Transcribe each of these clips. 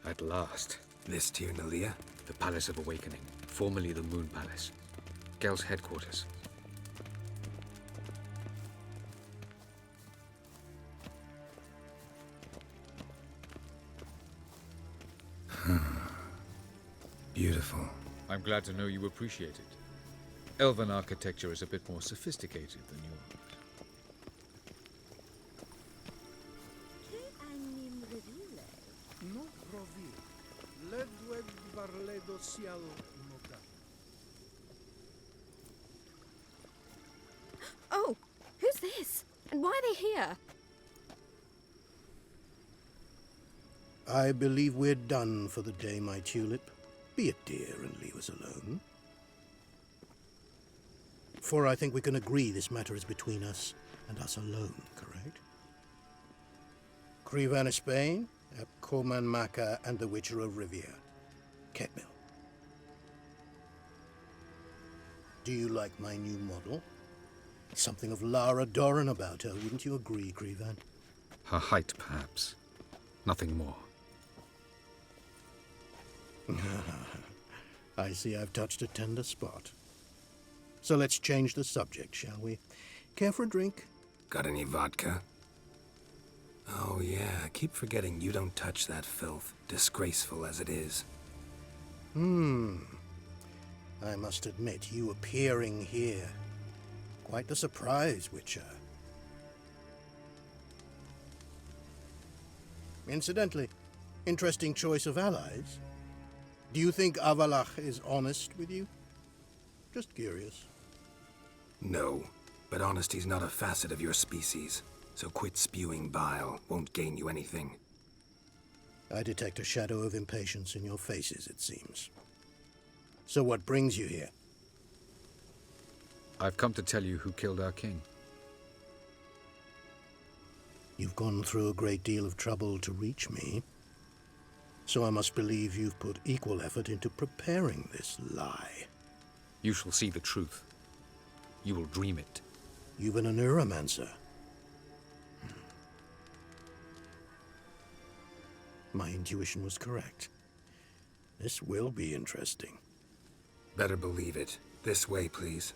At last. This Tirnalia? The Palace of Awakening, formerly the Moon Palace. Gel's headquarters. Beautiful. I'm glad to know you appreciate it. Elven architecture is a bit more sophisticated than yours. Oh, who's this? And why are they here? I believe we're done for the day, my tulip. Be a dear and leave us alone. For I think we can agree this matter is between us and us alone, correct? Krivan of Spain, Koman Maka, and the Witcher of Rivia. Ketmil. Do you like my new model? Something of Lara Doran about her, wouldn't you agree, Krivan? Her height, perhaps. Nothing more. I see I've touched a tender spot. So let's change the subject, shall we? Care for a drink? Got any vodka? Oh yeah, I keep forgetting you don't touch that filth, disgraceful as it is. I must admit, you appearing here. Quite the surprise, Witcher. Incidentally, interesting choice of allies. Do you think Avalach is honest with you? Just curious. No, but honesty's not a facet of your species, so quit spewing bile, won't gain you anything. I detect a shadow of impatience in your faces, it seems. So what brings you here? I've come to tell you who killed our king. You've gone through a great deal of trouble to reach me. So I must believe you've put equal effort into preparing this lie. You shall see the truth. You will dream it. You've been a neuromancer. My intuition was correct. This will be interesting. Better believe it. This way, please.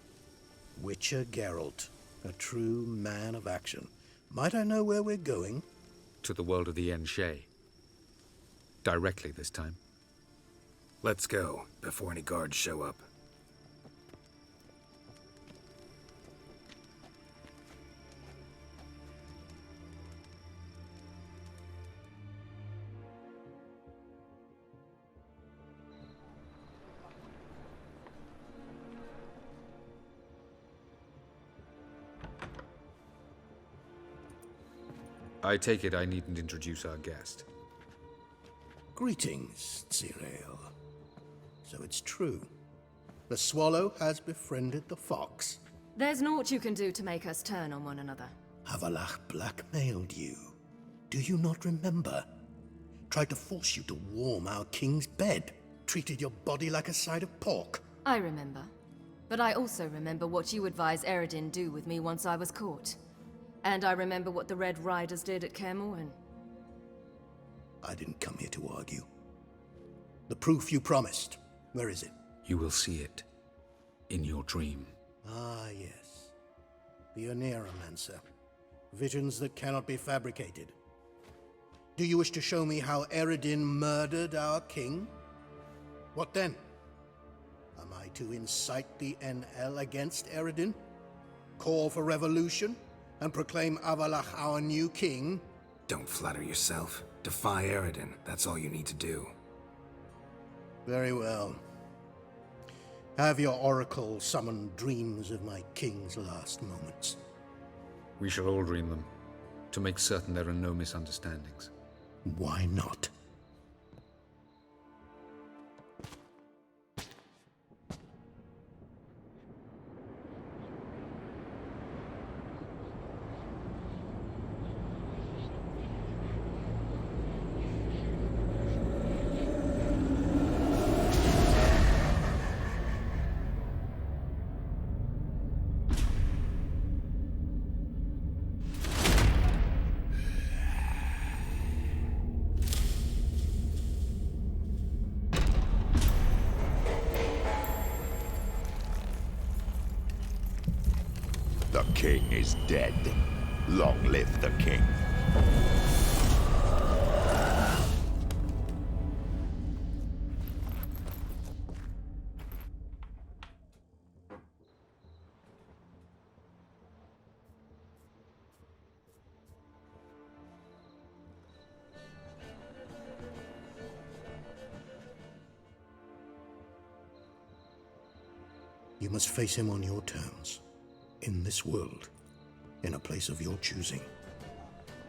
Witcher Geralt, a true man of action. Might I know where we're going? To the world of the Enshe. Directly this time. Let's go, before any guards show up. I take it I needn't introduce our guest. Greetings, Cyril. So it's true. The swallow has befriended the fox. There's naught you can do to make us turn on one another. Avalach blackmailed you. Do you not remember? Tried to force you to warm our king's bed. Treated your body like a side of pork. I remember. But I also remember what you advised Eredin do with me once I was caught. And I remember what the Red Riders did at Kaer Morhen. I didn't come here to argue. The proof you promised, where is it? You will see it. In your dream. Ah, yes. The Oneiromancer. Visions that cannot be fabricated. Do you wish to show me how Eredin murdered our king? What then? Am I to incite the NL against Eredin? Call for revolution? And proclaim Avalach our new king? Don't flatter yourself. Defy Eredin, that's all you need to do. Very well. Have your oracle summon dreams of my king's last moments. We shall all dream them, to make certain there are no misunderstandings. Why not? king is dead. Long live the king. You must face him on your terms. In this world. In a place of your choosing.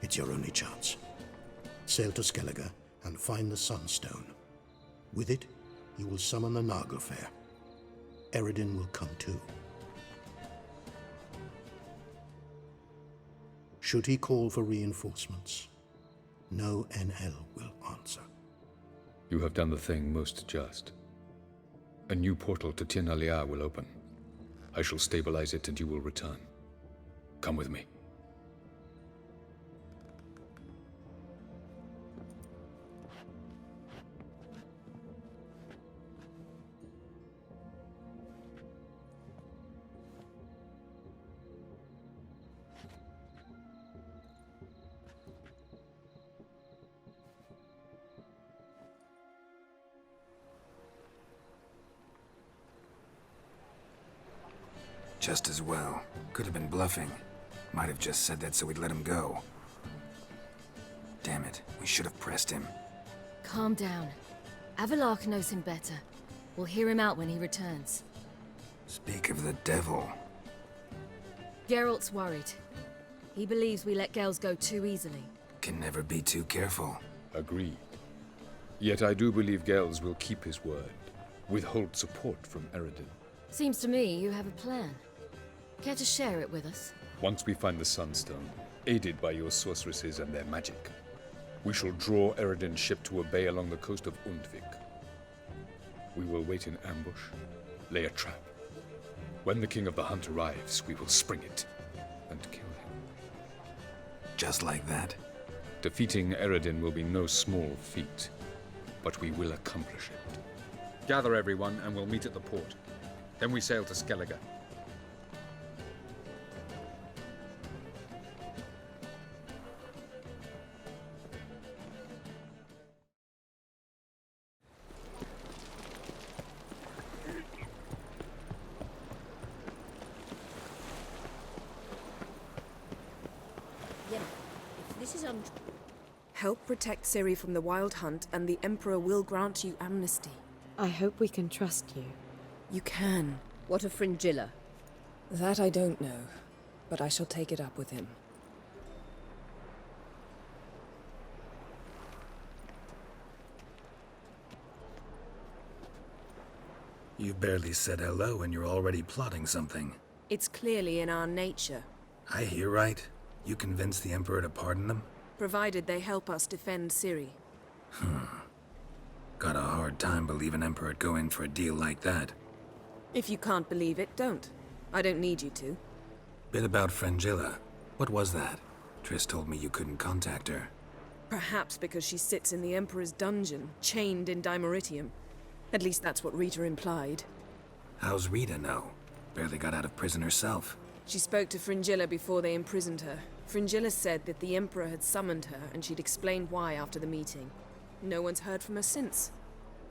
It's your only chance. Sail to Skellige and find the Sunstone. With it, you will summon the Naga Fair. Eredin will come too. Should he call for reinforcements, no NL will answer. You have done the thing most just. A new portal to Tir Nalia will open. I shall stabilize it and you will return. Come with me. Just as well. Could have been bluffing. Might have just said that so we'd let him go. Damn it, we should have pressed him. Calm down. Avalark knows him better. We'll hear him out when he returns. Speak of the devil. Geralt's worried. He believes we let Gels go too easily. Can never be too careful. Agreed. Yet I do believe Gels will keep his word. Withhold support from Eredin. Seems to me you have a plan. Care to share it with us? Once we find the Sunstone, aided by your sorceresses and their magic, we shall draw Eredin's ship to a bay along the coast of Undvik. We will wait in ambush, lay a trap. When the King of the Hunt arrives, we will spring it and kill him. Just like that? Defeating Eredin will be no small feat, but we will accomplish it. Gather everyone and we'll meet at the port. Then we sail to Skellige. Help protect Ciri from the Wild Hunt, and the Emperor will grant you amnesty. I hope we can trust you. You can. What of Fringilla? That I don't know, but I shall take it up with him. You've barely said hello and you're already plotting something. It's clearly in our nature, I hear right. You convinced the Emperor to pardon them? provided they help us defend Ciri. Got a hard time believing Emperor'd go in for a deal like that. If you can't believe it, don't. I don't need you to. Bit about Fringilla. What was that? Triss told me you couldn't contact her. Perhaps because she sits in the Emperor's dungeon, chained in Dimeritium. At least that's what Rita implied. How's Rita know? Barely got out of prison herself. She spoke to Fringilla before they imprisoned her. Fringilla said that the Emperor had summoned her, and she'd explained why after the meeting. No one's heard from her since.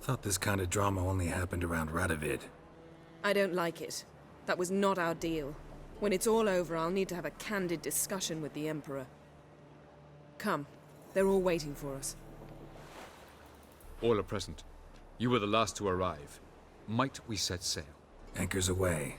Thought this kind of drama only happened around Radovid. I don't like it. That was not our deal. When it's all over, I'll need to have a candid discussion with the Emperor. Come. They're all waiting for us. All are present. You were the last to arrive. Might we set sail? Anchors away.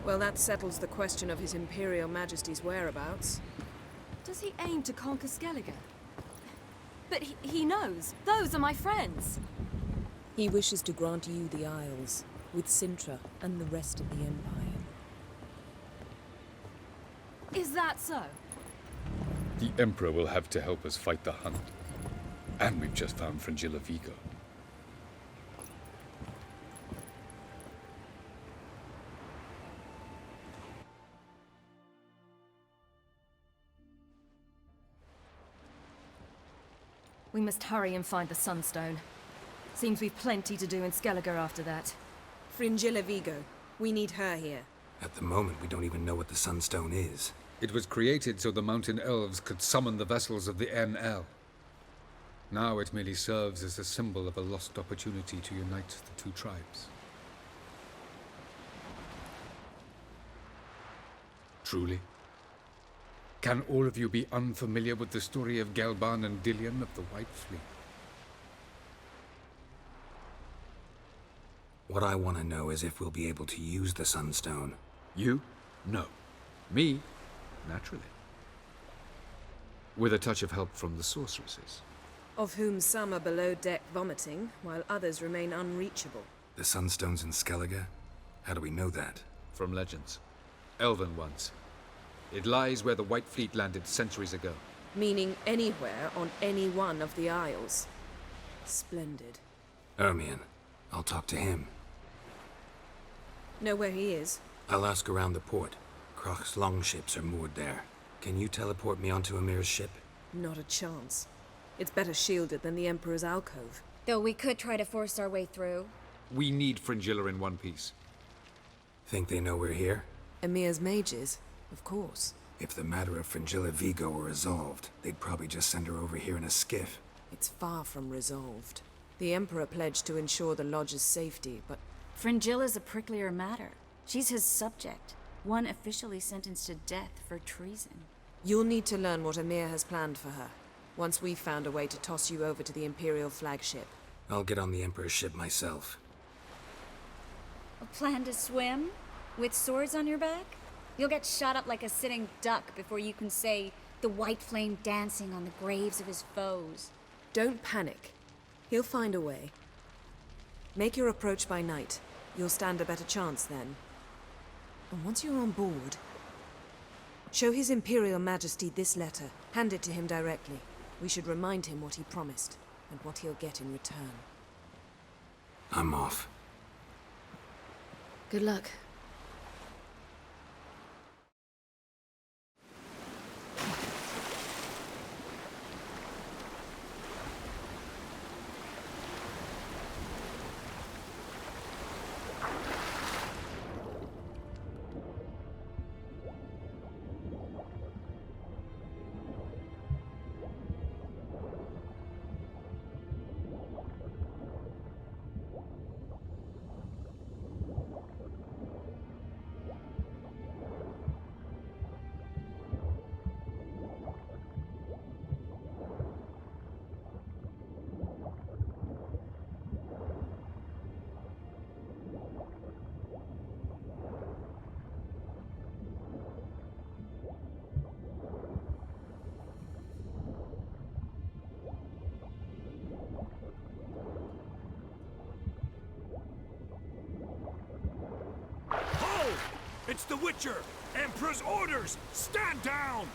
Well, that settles the question of His Imperial Majesty's whereabouts. Does he aim to conquer Skellige? But he knows. Those are my friends. He wishes to grant you the Isles, with Sintra and the rest of the Empire. Is that so? The Emperor will have to help us fight the Hunt. And we've just found Fringilla Vigo. We must hurry and find the Sunstone. Seems we've plenty to do in Skellige after that. Fringilla Vigo. We need her here. At the moment, we don't even know what the Sunstone is. It was created so the mountain elves could summon the vessels of the NL. Now it merely serves as a symbol of a lost opportunity to unite the two tribes. Truly? Can all of you be unfamiliar with the story of Galban and Dillion of the White Fleet? What I want to know is if we'll be able to use the Sunstone. You? No. Me? Naturally. With a touch of help from the sorceresses. Of whom some are below deck vomiting, while others remain unreachable. The Sunstone's in Skellige? How do we know that? From legends. Elven ones. It lies where the White Fleet landed centuries ago. Meaning anywhere on any one of the Isles. Splendid. Ermion. I'll talk to him. Know where he is? I'll ask around the port. Krach's longships are moored there. Can you teleport me onto Emir's ship? Not a chance. It's better shielded than the Emperor's alcove. Though we could try to force our way through. We need Fringilla in one piece. Think they know we're here? Emir's mages, of course. If the matter of Fringilla Vigo were resolved, they'd probably just send her over here in a skiff. It's far from resolved. The Emperor pledged to ensure the Lodge's safety, but... Fringilla's a pricklier matter. She's his subject, one officially sentenced to death for treason. You'll need to learn what Emir has planned for her, once we've found a way to toss you over to the Imperial flagship. I'll get on the Emperor's ship myself. A plan to swim? With swords on your back? You'll get shot up like a sitting duck before you can say the white flame dancing on the graves of his foes. Don't panic. He'll find a way. Make your approach by night. You'll stand a better chance then. And once you're on board, show His Imperial Majesty this letter. Hand it to him directly. We should remind him what he promised, and what he'll get in return. I'm off. Good luck. It's the Witcher! Emperor's orders! Stand down!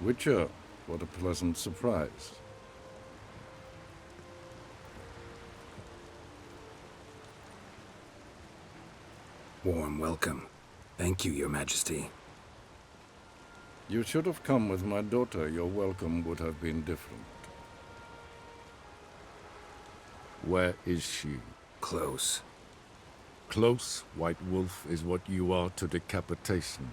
Witcher, what a pleasant surprise. Warm welcome. Thank you, Your Majesty. You should have come with my daughter. Your welcome would have been different. Where is she? Close. Close, White Wolf, is what you are to decapitation.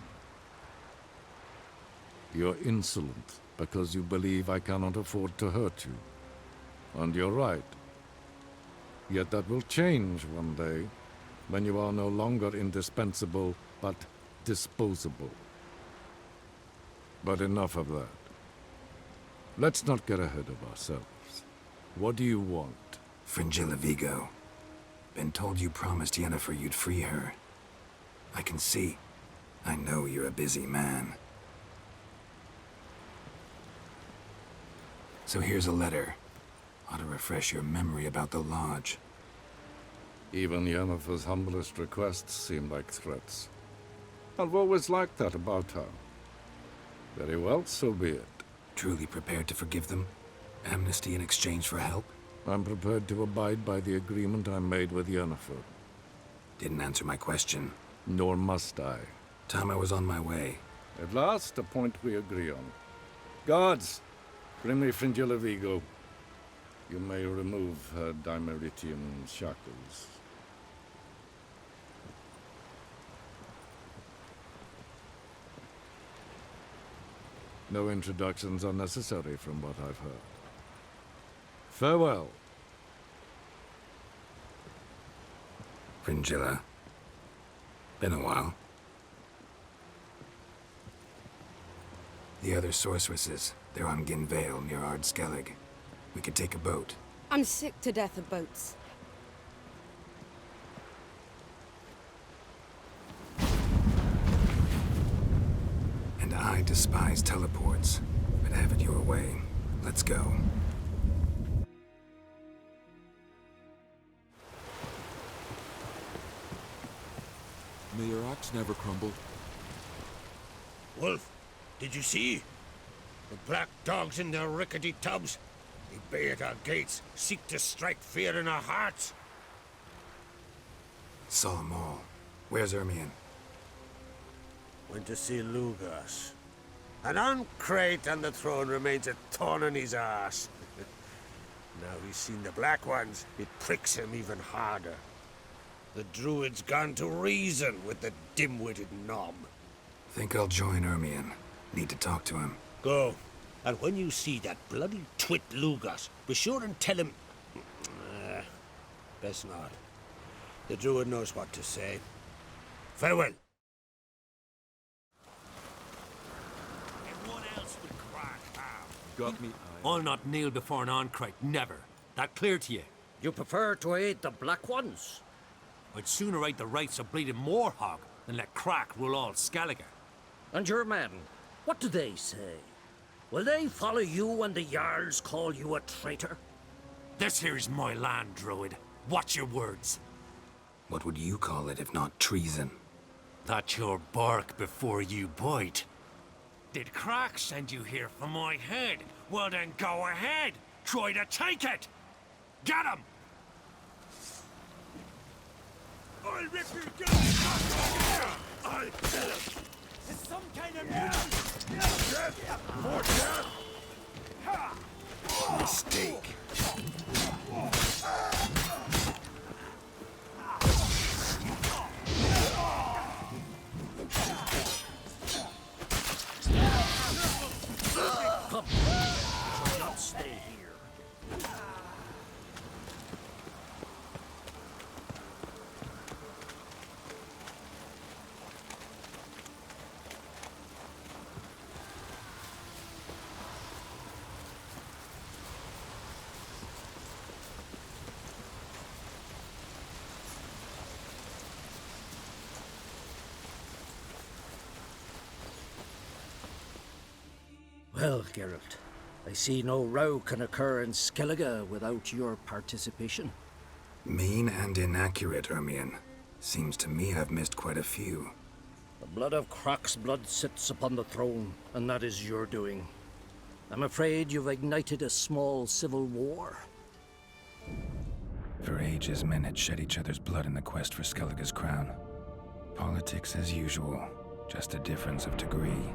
You're insolent because you believe I cannot afford to hurt you. And you're right. Yet that will change one day, when you are no longer indispensable, but disposable. But enough of that. Let's not get ahead of ourselves. What do you want? Fringilla Vigo. Been told you promised Yennefer you'd free her. I can see. I know you're a busy man. So here's a letter. Ought to refresh your memory about the Lodge. Even Yennefer's humblest requests seem like threats. I've always liked that about her. Very well, so be it. Truly prepared to forgive them? Amnesty in exchange for help? I'm prepared to abide by the agreement I made with Yennefer. Didn't answer my question. Nor must I. Time I was on my way. At last, a point we agree on. Guards, bring me Fringilla Vigo. You may remove her Dimeritian shackles. No introductions are necessary from what I've heard. Farewell. Fringilla. Been a while. The other sorceresses, they're on Ginvale near Ardskellig. We could take a boat. I'm sick to death of boats. And I despise teleports, but have it your way. Let's go. May your axe never crumble. Wolf, did you see? The black dogs in their rickety tubs. They bay at our gates, seek to strike fear in our hearts. Saw 'em all. Where's Ermion? Went to see Lugas. An uncrate on the throne remains a thorn in his arse. Now he's seen the Black Ones, it pricks him even harder. The druid's gone to reason with the dim-witted knob. Think I'll join Ermion. Need to talk to him. Go. And when you see that bloody twit Lugas, be sure and tell him... best not. The druid knows what to say. Farewell. Everyone else would crack out. Got me. I'll not kneel before an Ancrate, never. That clear to you? You prefer to aid the Black Ones? I'd sooner aid the rights of bleeding Moorhog than let Crack rule all Skellige. And your men, what do they say? Will they follow you when the Jarls call you a traitor? This here's my land, Druid. Watch your words. What would you call it if not treason? That's your bark before you bite. Did Crack send you here for my head? Well then go ahead. Try to take it. Get him! I'll rip your gun! I'll kill him! It's some kind of music! Death! More death! Mistake. Come, you shall not stay here. Well, Geralt, I see no row can occur in Skellige without your participation. Mean and inaccurate, Ermion. Seems to me I've missed quite a few. The blood of Croc's blood sits upon the throne, and that is your doing. I'm afraid you've ignited a small civil war. For ages, men had shed each other's blood in the quest for Skellige's crown. Politics as usual, just a difference of degree.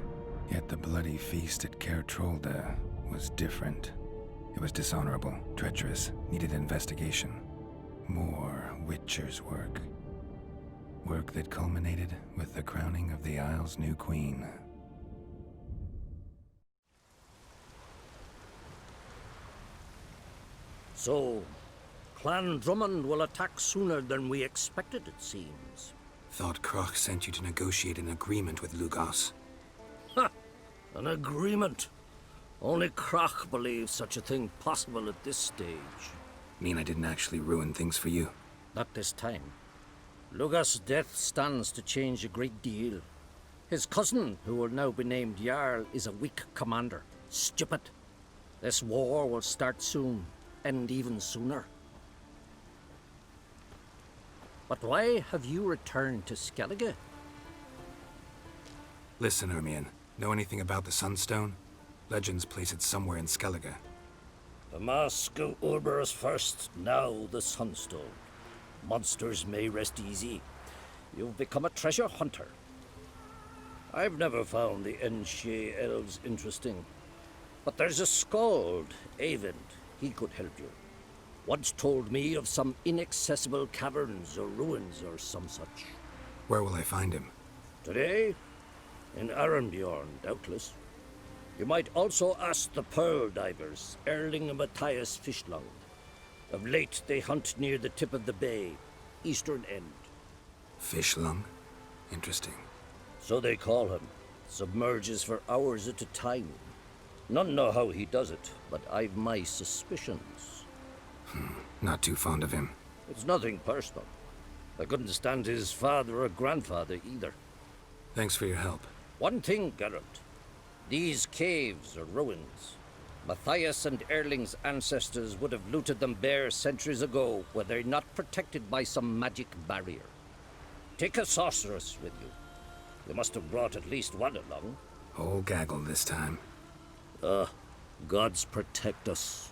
Yet the bloody feast at Caer Trolda was different. It was dishonorable, treacherous, needed investigation. More Witcher's work. Work that culminated with the crowning of the Isle's new queen. So, Clan Drummond will attack sooner than we expected, it seems. Thought Kroch sent you to negotiate an agreement with Lugos. Ha! An agreement? Only Kroch believes such a thing possible at this stage. Mean I didn't actually ruin things for you? Not this time. Lugos' death stands to change a great deal. His cousin, who will now be named Jarl, is a weak commander. Stupid. This war will start soon, end even sooner. But why have you returned to Skellige? Listen, Ermion. Know anything about the Sunstone? Legends place it somewhere in Skellige. The mask of Urberus first, now the Sunstone. Monsters may rest easy. You've become a treasure hunter. I've never found the Enshe elves interesting. But there's a skald, Eyvind. He could help you. Once told me of some inaccessible caverns or ruins or some such. Where will I find him? Today? In Arrnbjorn, doubtless. You might also ask the Pearl Divers, Erling and Matthias Fishlung. Of late, they hunt near the tip of the bay, eastern end. Fishlung? Interesting. So they call him. Submerges for hours at a time. None know how he does it, but I've my suspicions. Not too fond of him. It's nothing personal. I couldn't stand his father or grandfather either. Thanks for your help. One thing, Geralt. These caves are ruins. Matthias and Erling's ancestors would have looted them bare centuries ago were they not protected by some magic barrier. Take a sorceress with you. You must have brought at least one along. Whole gaggle this time. Gods protect us.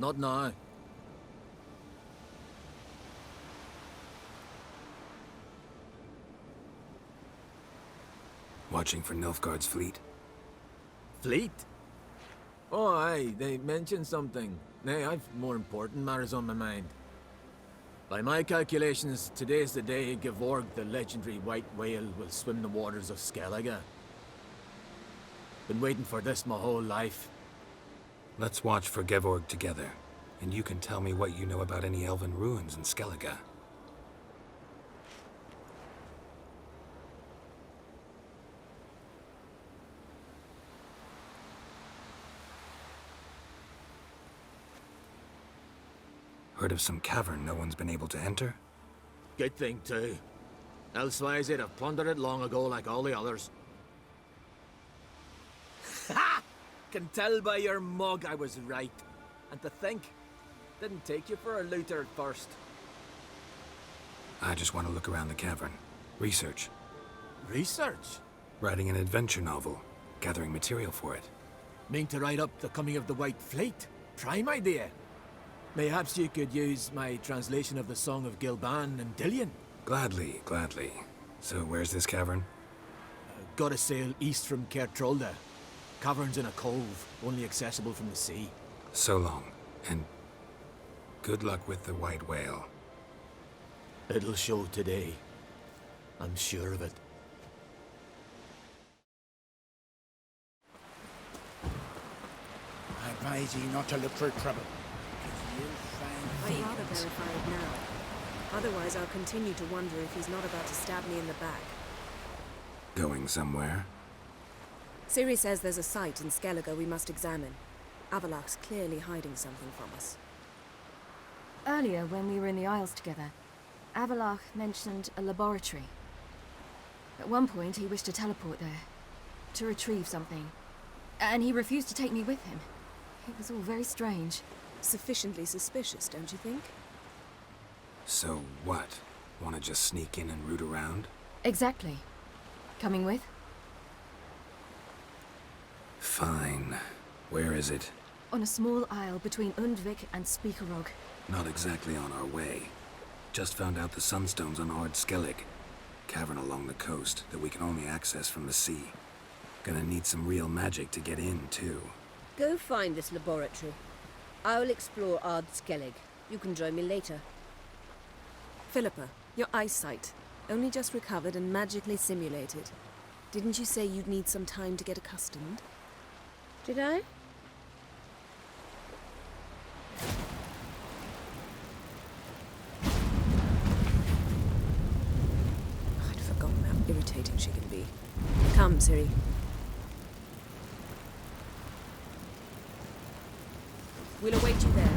Not now. Watching for Nilfgaard's fleet? Fleet? Oh, aye, they mentioned something. Nay, I've more important matters on my mind. By my calculations, today's the day Gevorg, the legendary white whale, will swim the waters of Skellige. Been waiting for this my whole life. Let's watch for Gevorg together, and you can tell me what you know about any elven ruins in Skellige. Heard of some cavern no one's been able to enter? Good thing, too. Elsewise, they'd have plundered it long ago like all the others. Ha! Can tell by your mug I was right. And to think, didn't take you for a looter at first. I just want to look around the cavern. Research. Research? Writing an adventure novel. Gathering material for it. Mean to write up the coming of the White Fleet? Prime idea. Mayhaps you could use my translation of the Song of Gilban and Dillion? Gladly, gladly. So where's this cavern? Gotta sail east from Kertrolda. Cavern's in a cove, only accessible from the sea. So long, and good luck with the white whale. It'll show today. I'm sure of it. I advise ye not to look for trouble. I'd rather verify it now. Otherwise, I'll continue to wonder if he's not about to stab me in the back. Going somewhere? Ciri says there's a site in Skellige we must examine. Avalach's clearly hiding something from us. Earlier, when we were in the Isles together, Avalach mentioned a laboratory. At one point, he wished to teleport there, to retrieve something. And he refused to take me with him. It was all very strange. Sufficiently suspicious, don't you think? So what? Want to just sneak in and root around? Exactly. Coming with? Fine. Where is it? On a small isle between Undvik and Speakerog. Not exactly on our way. Just found out the Sunstone's on Ard Skellig. Cavern along the coast that we can only access from the sea. Gonna need some real magic to get in, too. Go find this laboratory. I will explore Ard Skellig. You can join me later. Philippa, your eyesight. Only just recovered and magically simulated. Didn't you say you'd need some time to get accustomed? Did I? I'd forgotten how irritating she can be. Come, Ciri. We'll await you there.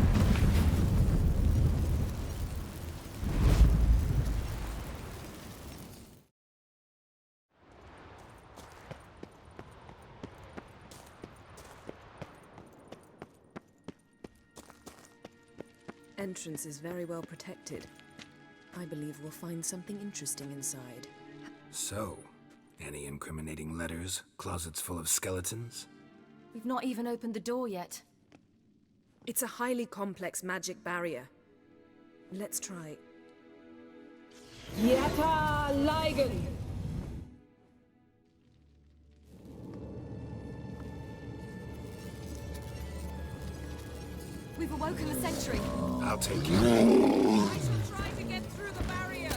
Entrance is very well protected. I believe we'll find something interesting inside. So, any incriminating letters, closets full of skeletons? We've not even opened the door yet. It's a highly complex magic barrier. Let's try. Yata Ligen! We've awoken the sentry. I'll take you. I shall try to get through the barrier.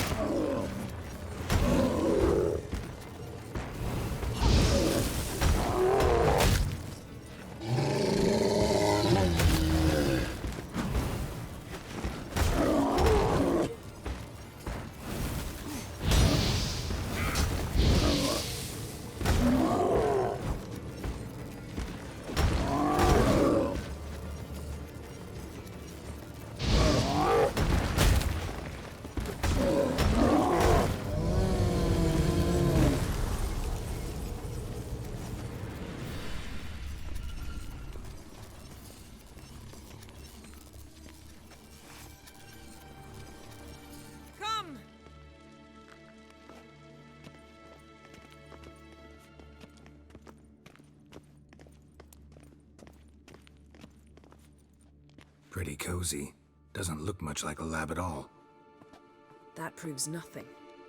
Pretty cozy. Doesn't look much like a lab at all. That proves nothing.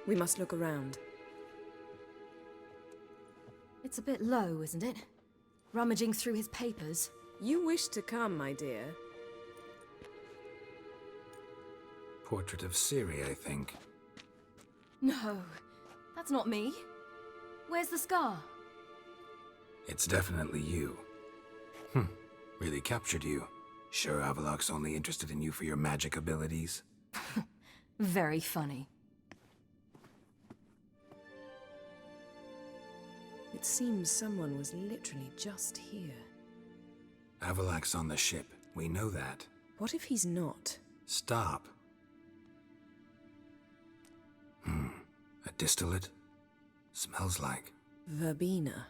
We must look around. It's a bit low, isn't it? Rummaging through his papers. You wish to come, my dear. Portrait of Ciri, I think. No, that's not me. Where's the scar? It's definitely you. Really captured you. Sure Avalok's only interested in you for your magic abilities? Very funny. It seems someone was literally just here. Avalok's on the ship. We know that. What if he's not? Stop. A distillate? Smells like... Verbena.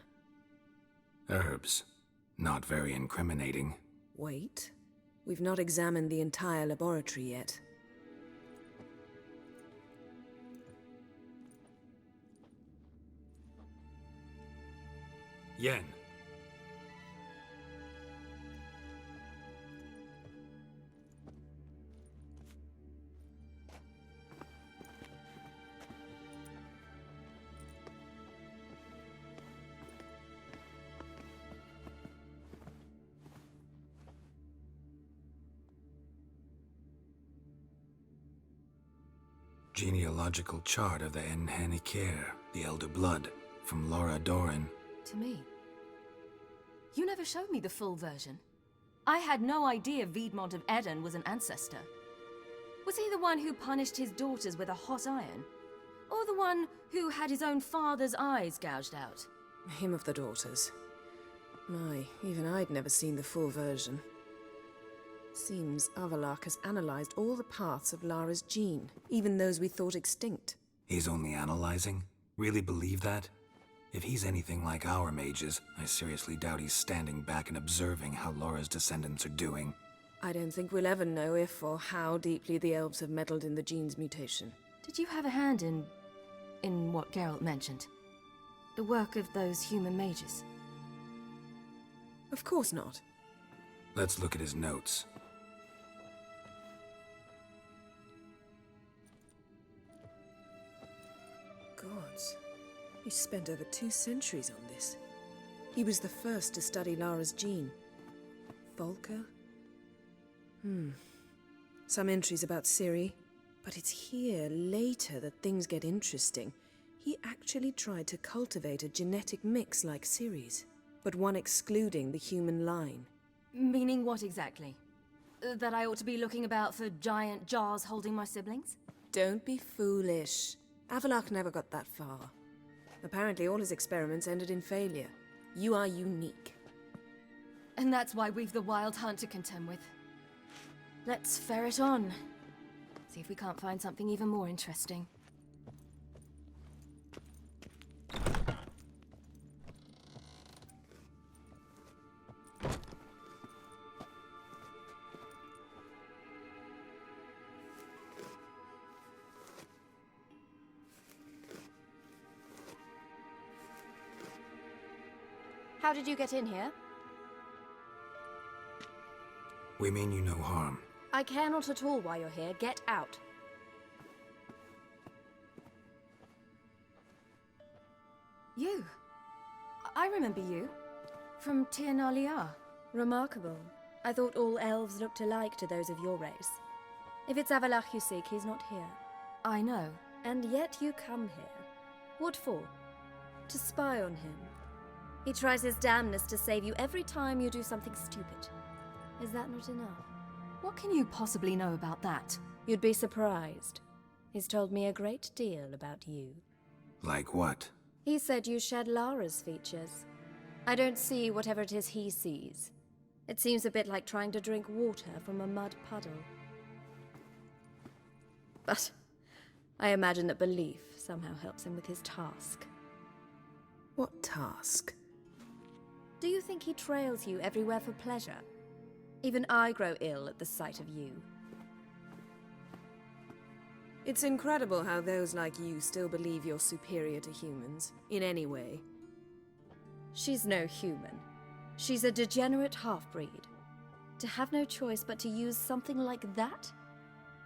herbs. Not very incriminating. Wait. We've not examined the entire laboratory yet. Yen. Genealogical chart of the Enhanikir, the Elder Blood, from Laura Doran. To me. You never showed me the full version. I had no idea Viedmont of Eden was an ancestor. Was he the one who punished his daughters with a hot iron? Or the one who had his own father's eyes gouged out? Him of the daughters. My, even I'd never seen the full version. Seems Avalok has analyzed all the parts of Lara's gene, even those we thought extinct. He's only analyzing? Really believe that? If he's anything like our mages, I seriously doubt he's standing back and observing how Laura's descendants are doing. I don't think we'll ever know if or how deeply the elves have meddled in the gene's mutation. Did you have a hand in what Geralt mentioned? The work of those human mages? Of course not. Let's look at his notes. Gods. He spent over 2 centuries on this. He was the first to study Lara's gene. Volker? Some entries about Ciri, but it's here, later, that things get interesting. He actually tried to cultivate a genetic mix like Ciri's, but one excluding the human line. Meaning what exactly? That I ought to be looking about for giant jars holding my siblings? Don't be foolish. Avalok never got that far. Apparently all his experiments ended in failure. You are unique. And that's why we've the Wild Hunt to contend with. Let's ferret on. See if we can't find something even more interesting. How did you get in here? We mean you no harm. I care not at all why you're here. Get out. You. I remember you. From Tir na Liar. Remarkable. I thought all elves looked alike to those of your race. If it's Avalach you seek, he's not here. I know. And yet you come here. What for? To spy on him. He tries his damnedest to save you every time you do something stupid. Is that not enough? What can you possibly know about that? You'd be surprised. He's told me a great deal about you. Like what? He said you shared Lara's features. I don't see whatever it is he sees. It seems a bit like trying to drink water from a mud puddle. But I imagine that belief somehow helps him with his task. What task? Do you think he trails you everywhere for pleasure? Even I grow ill at the sight of you. It's incredible how those like you still believe you're superior to humans, in any way. She's no human. She's a degenerate half-breed. To have no choice but to use something like that?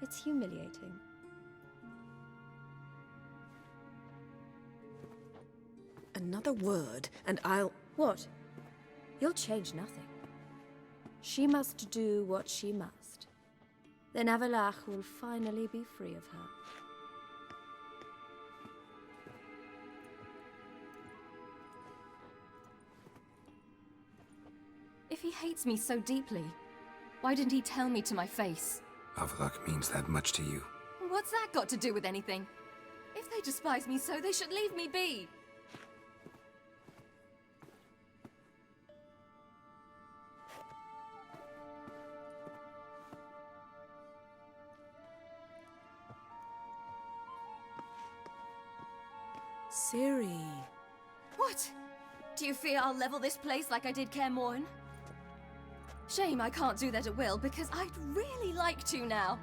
It's humiliating. Another word, and I'll... What? You'll change nothing. She must do what she must. Then Avalach will finally be free of her. If he hates me so deeply, why didn't he tell me to my face? Avalok means that much to you. What's that got to do with anything? If they despise me so, they should leave me be. Ciri. What? Do you fear I'll level this place like I did Kaer Morhen? Shame I can't do that at will, because I'd really like to now.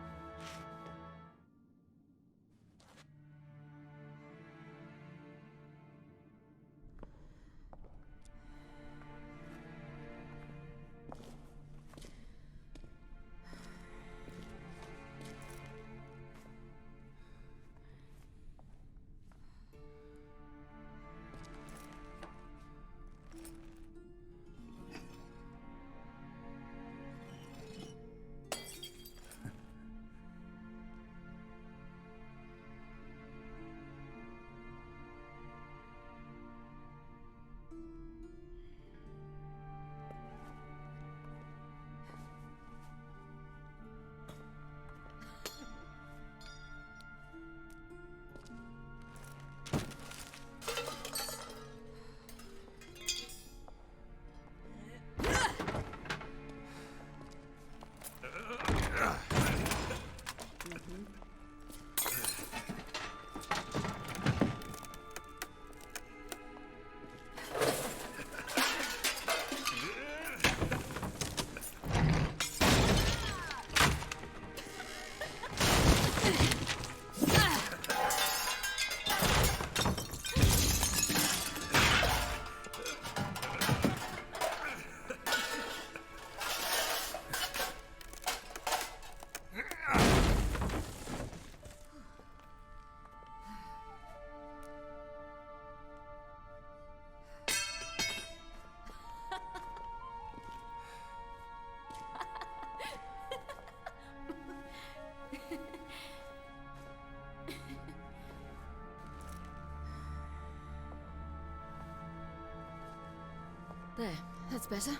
That's better.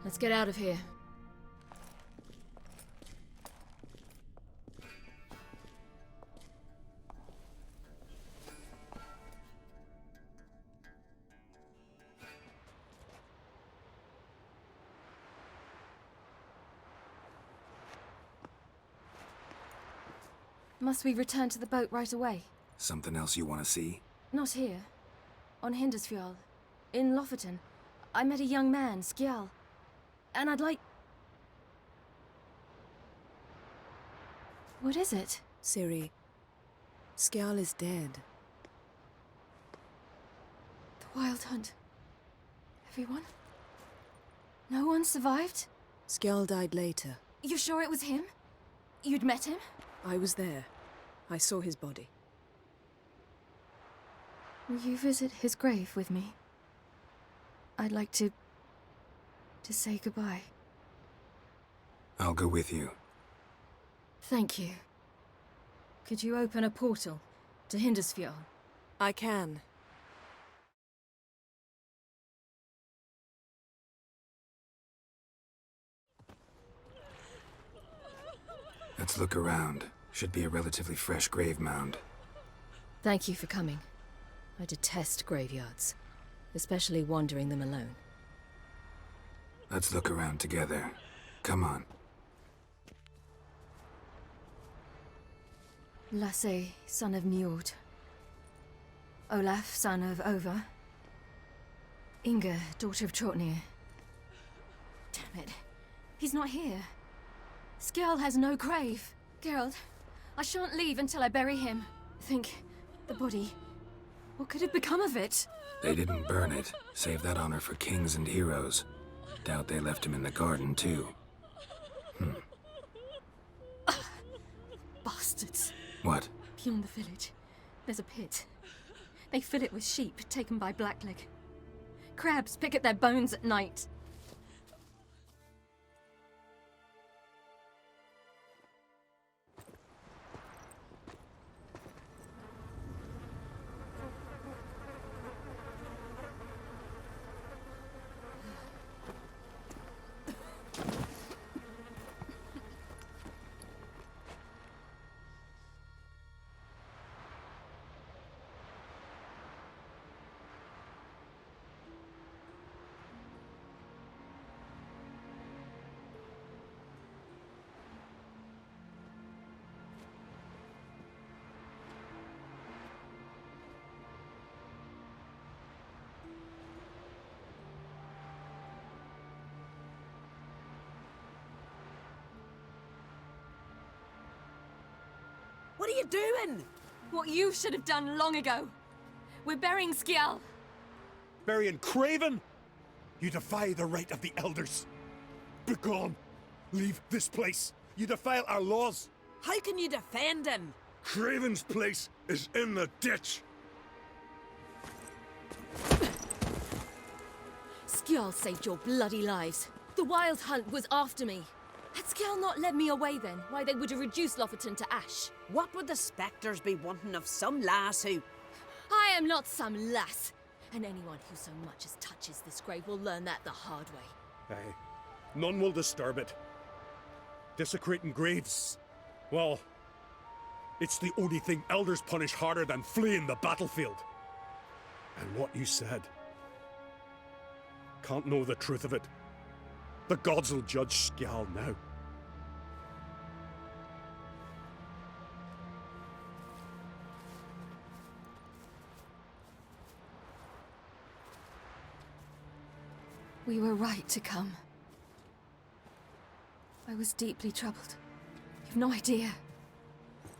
Let's get out of here. Must we return to the boat right away? Something else you want to see? Not here. On Hindersfjall. In Lofoten. I met a young man, Skjal. And I'd like... What is it? Ciri, Skjal is dead. The Wild Hunt. Everyone? No one survived? Skjal died later. You sure it was him? You'd met him? I was there. I saw his body. Will you visit his grave with me? I'd like to say goodbye. I'll go with you. Thank you. Could you open a portal to Hindersfjall? I can. Let's look around. Should be a relatively fresh grave mound. Thank you for coming. I detest graveyards, especially wandering them alone. Let's look around together. Come on. Lasse, son of Njord. Olaf, son of Over. Inga, daughter of Trotnir. Damn it. He's not here. Skjal has no grave. Geralt, I shan't leave until I bury him. Think, the body. What could have become of it? They didn't burn it. Save that honor for kings and heroes. Doubt they left him in the garden, too. Bastards. What? Beyond the village, there's a pit. They fill it with sheep taken by Blackleg. Crabs pick at their bones at night. What are you doing? What you should have done long ago. We're burying Skjal. Burying Craven? You defy the right of the elders. Begone. Leave this place. You defile our laws. How can you defend him? Craven's place is in the ditch. Skjal saved your bloody lives. The Wild Hunt was after me. Had Skjal not led me away then, why they would have reduced Lofoten to ash. What would the spectres be wanting of some lass who... I am not some lass. And anyone who so much as touches this grave will learn that the hard way. Aye. None will disturb it. Desecrating graves. Well, it's the only thing elders punish harder than fleeing the battlefield. And what you said. Can't know the truth of it. The gods will judge Skjal now. We were right to come. I was deeply troubled. You've no idea.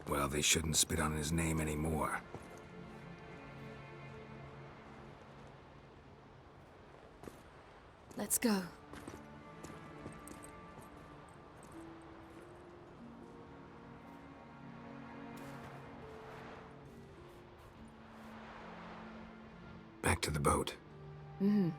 Well, they shouldn't spit on his name anymore. Let's go. Back to the boat. Mm-hmm.